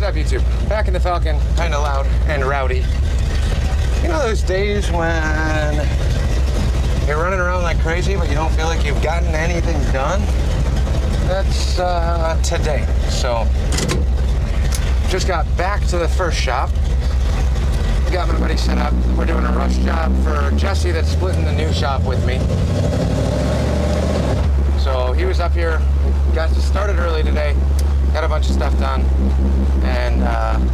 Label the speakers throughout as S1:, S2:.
S1: up, YouTube? Back in the Falcon, kind of loud and rowdy. You know those days when you're running around like crazy, but you don't feel like you've gotten anything done? That's today. So, just got back to the first shop. Got my buddy set up. We're doing a rush job for Jesse that's splitting the new shop with me. So he was up here, got started early today, got a bunch of stuff done, and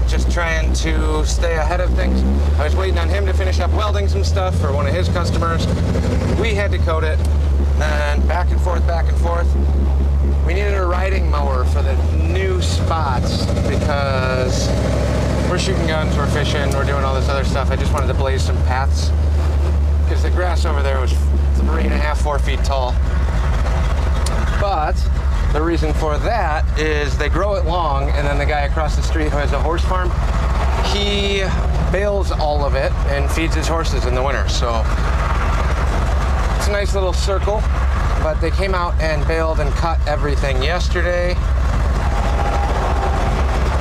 S1: just trying to stay ahead of things. I was waiting on him to finish up welding some stuff for one of his customers. We had to coat it, and back and forth, back and forth. We needed a riding mower for the new spots because we're shooting guns, we're fishing, we're doing all this other stuff. I just wanted to blaze some paths because the grass over there was 3.5, 4 feet tall. But the reason for that is they grow it long, and then the guy across the street who has a horse farm, he bales all of it and feeds his horses in the winter. So it's a nice little circle, but they came out and baled and cut everything yesterday.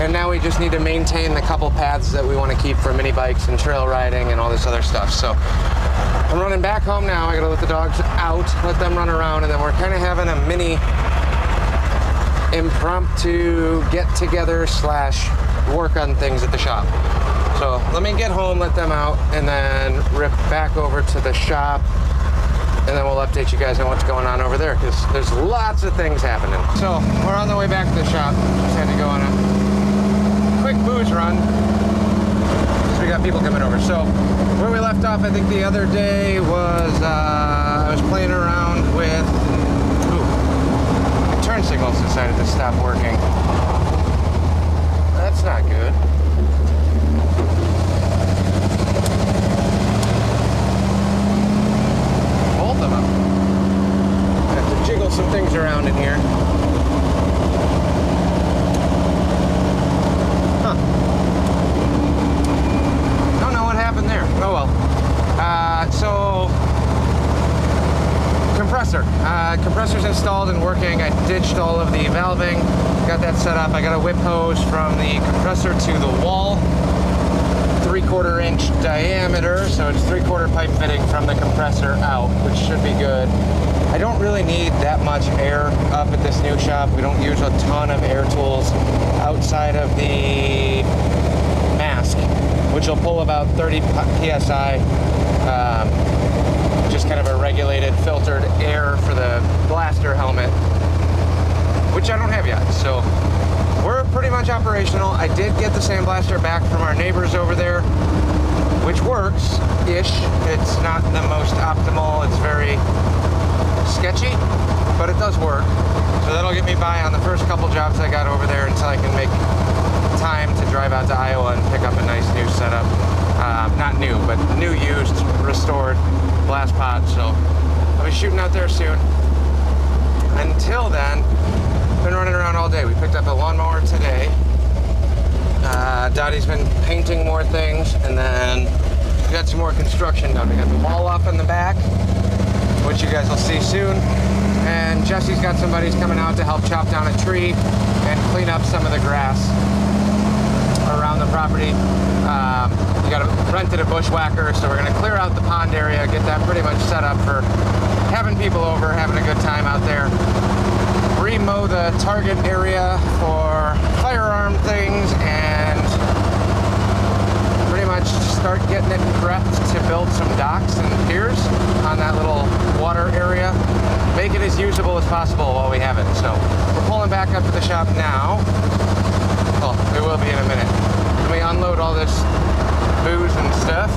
S1: And now we just need to maintain the couple paths that we want to keep for mini bikes and trail riding and all this other stuff. So I'm running back home now. I gotta let the dogs out, let them run around, and then we're kind of having a mini impromptu get together / work on things at the shop. So let me get home, let them out, and then rip back over to the shop, and then we'll update you guys on what's going on over there, because there's lots of things happening. So we're on the way back to the shop. Just had to go on a quick booze run. We got people coming over. So where we left off, I think the other day was I was playing around with the turn signals decided to stop working. That's not good. Both of them. I have to jiggle some things around in here. Oh well. So compressor. Compressor's installed and working. I ditched all of the valving, got that set up. I got a whip hose from the compressor to the wall, 3/4 inch diameter, so it's 3/4 pipe fitting from the compressor out, which should be good. I don't really need that much air up at this new shop. We don't use a ton of air tools outside of the mask, which will pull about 30 PSI, just kind of a regulated filtered air for the blaster helmet, which I don't have yet. So we're pretty much operational. I did get the sandblaster back from our neighbors over there, which works-ish. It's not the most optimal. It's very sketchy, but it does work. So that'll get me by on the first couple jobs I got over there until I can make time to drive out to Iowa and pick up a nice new setup. Not new, but new, used, restored blast pot. So I'll be shooting out there soon. Until then, been running around all day. We picked up a lawnmower today. Dottie's been painting more things, and then we got some more construction done. We got the wall up in the back, which you guys will see soon. And Jesse's got some buddies coming out to help chop down a tree and clean up some of the grass around the property. We rented a bushwhacker, so we're gonna clear out the pond area, get that pretty much set up for having people over, having a good time out there. Remow the target area for firearm things, and pretty much start getting it prepped to build some docks and piers on that little water area. Make it as usable as possible while we have it. So we're pulling back up to the shop now. Well, we will be in a minute. Let me unload all this booze and stuff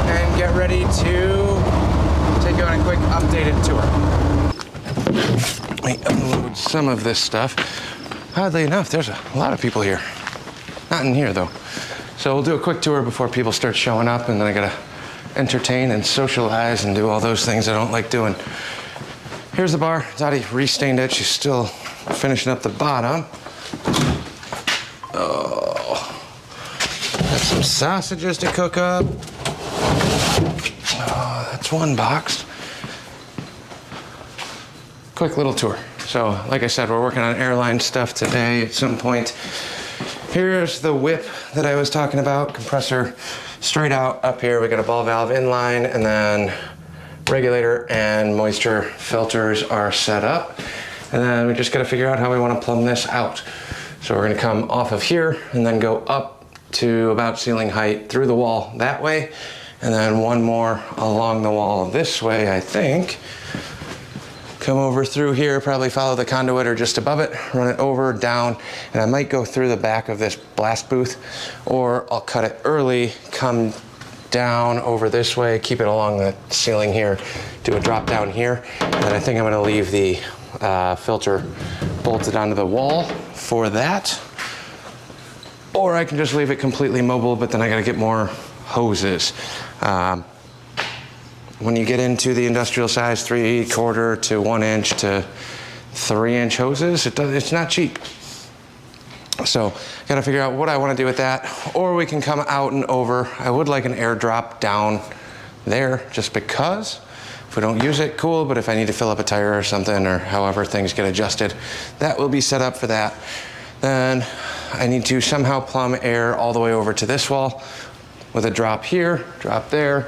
S1: and get ready to take you on a quick updated tour. Let me unload some of this stuff. Oddly enough, there's a lot of people here. Not in here though. So we'll do a quick tour before people start showing up, and then I gotta entertain and socialize and do all those things I don't like doing. Here's the bar. Dottie restained it. She's still finishing up the bottom. Oh, got some sausages to cook up. Oh, that's one box. Quick little tour. So, like I said, we're working on Airline stuff today. At some point Here's the whip that I was talking about. Compressor straight out up here. We got a ball valve inline, and then regulator and moisture filters are set up. And then we just got to figure out how we want to plumb this out. So we're going to come off of here and then go up to about ceiling height through the wall that way. And then one more along the wall this way, I think. Come over through here, probably follow the conduit or just above it, run it over, down, and I might go through the back of this blast booth, or I'll cut it early, come down over this way, keep it along the ceiling here, do a drop down here, and then I think I'm gonna leave the filter bolted onto the wall for that. Or I can just leave it completely mobile, but then I gotta get more hoses. When you get into the industrial size 3/4 to 1 inch to 3 inch hoses, it's not cheap. So gotta figure out what I wanna do with that, or we can come out and over. I would like an airdrop down there just because. If we don't use it, cool, but if I need to fill up a tire or something, or however things get adjusted, that will be set up for that. Then I need to somehow plumb air all the way over to this wall with a drop here, drop there.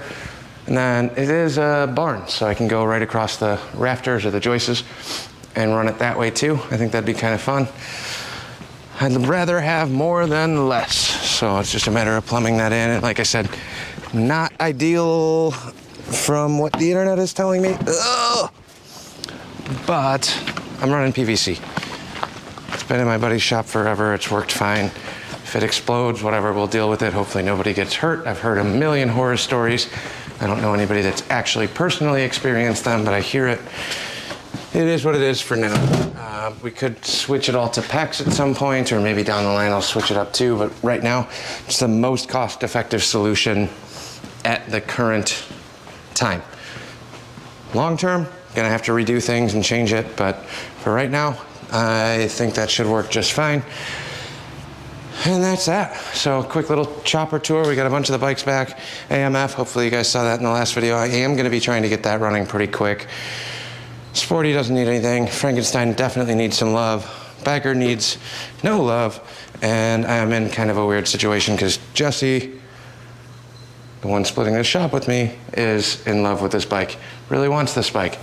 S1: And then it is a barn, so I can go right across the rafters or the joists and run it that way too. I think that'd be kind of fun. I'd rather have more than less. So it's just a matter of plumbing that in. And like I said, not ideal from what the internet is telling me. Ugh. But I'm running PVC. It's been in my buddy's shop forever. It's worked fine. If it explodes, whatever, we'll deal with it. Hopefully nobody gets hurt. I've heard a million horror stories. I don't know anybody that's actually personally experienced them, but I hear it. It is what it is for now. We could switch it all to PEX at some point, or maybe down the line I'll switch it up too, but right now it's the most cost-effective solution at the current time. Long term, gonna have to redo things and change it, but for right now, I think that should work just fine. And that's that. So quick little chopper tour. We got a bunch of the bikes back. AMF, hopefully you guys saw that in the last video. I am gonna be trying to get that running pretty quick. Sporty doesn't need anything. Frankenstein definitely needs some love. Bagger needs no love. And I'm in kind of a weird situation because Jesse, the one splitting this shop with me, is in love with this bike. Really wants this bike.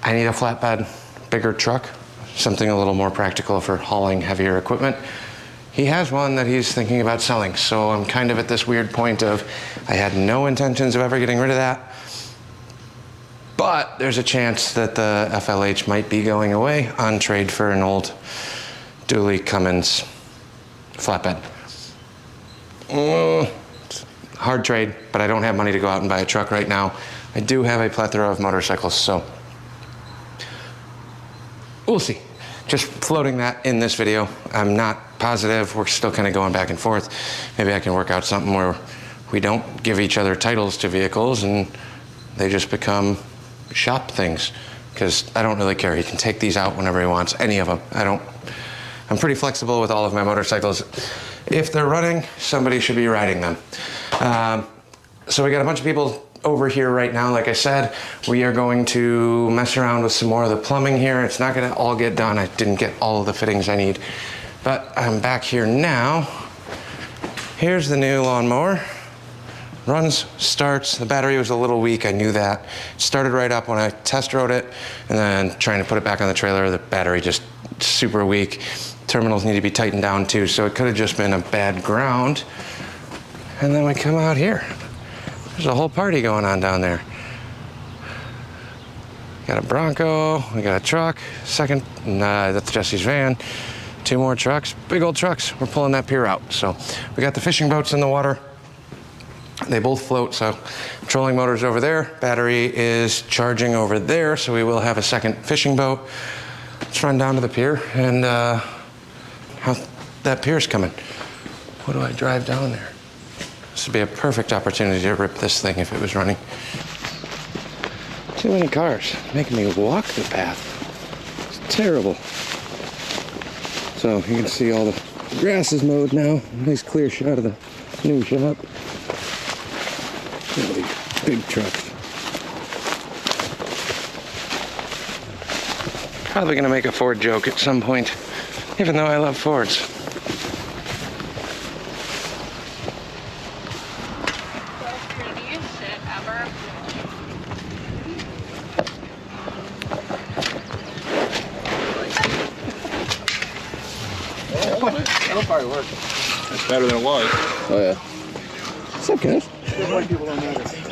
S1: I need a flatbed, bigger truck, something a little more practical for hauling heavier equipment. He has one that he's thinking about selling, so I'm kind of at this weird point of I had no intentions of ever getting rid of that, but there's a chance that the FLH might be going away on trade for an old Dually Cummins flatbed. Hard trade, but I don't have money to go out and buy a truck right now. I do have a plethora of motorcycles, so we'll see. Just floating that in this video. I'm not positive. We're still kind of going back and forth. Maybe I can work out something where we don't give each other titles to vehicles and they just become shop things, because I don't really care. He can take these out whenever he wants, any of them. I'm pretty flexible with all of my motorcycles. If they're running, somebody should be riding them. So we got a bunch of people over here right now. Like I said, we are going to mess around with some more of the plumbing here. It's not gonna all get done. I didn't get all of the fittings I need, but I'm back here now. Here's the new lawnmower. Runs, starts. The battery was a little weak, I knew that. It started right up when I test rode it, and then trying to put it back on the trailer, the battery just super weak. Terminals need to be tightened down too, so it could have just been a bad ground. And then we come out here. There's a whole party going on down there. Got a Bronco, we got a truck, that's Jesse's van. 2 more trucks, big old trucks. We're pulling that pier out. So we got the fishing boats in the water. They both float, so trolling motor's over there. Battery is charging over there, so we will have a second fishing boat. Let's run down to the pier and how that pier's coming. What do I drive down there? This would be a perfect opportunity to rip this thing if it was running. Too many cars making me walk the path. It's terrible. So you can see all the grass is mowed now. Nice clear shot of the new shop. Look at these big trucks. Probably gonna make a Ford joke at some point, even though I love Fords.
S2: That'll probably work.
S3: It's better than it was.
S1: Oh yeah. What's up, guys?
S2: White people don't matter.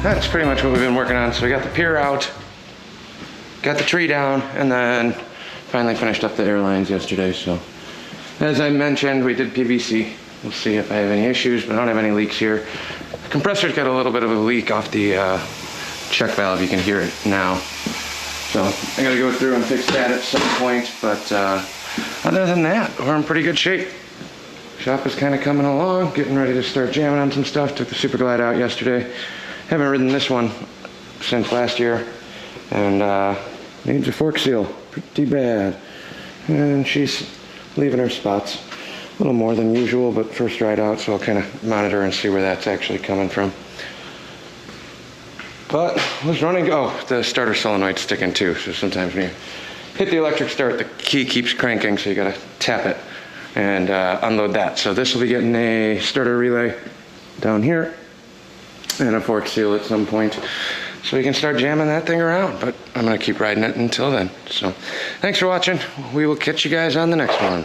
S1: That's pretty much what we've been working on. So we got the pier out, got the tree down, and then finally finished up the airlines yesterday. So as I mentioned, we did PVC. We'll see if I have any issues, but I don't have any leaks here. The compressor's got a little bit of a leak off the check valve. You can hear it now. So I gotta go through and fix that at some point, but other than that, we're in pretty good shape. Shop is kind of coming along, getting ready to start jamming on some stuff. Took the Super Glide out yesterday. Haven't ridden this one since last year, and needs a fork seal, pretty bad. And she's leaving her spots. A little more than usual, but first ride out, so I'll kind of monitor and see where that's actually coming from. But I was running, oh, the starter solenoid's sticking too, so sometimes when you hit the electric start, the key keeps cranking, so you gotta tap it and unload that. So this will be getting a starter relay down here and a fork seal at some point, so we can start jamming that thing around, but I'm gonna keep riding it until then. So thanks for watching. We will catch you guys on the next one.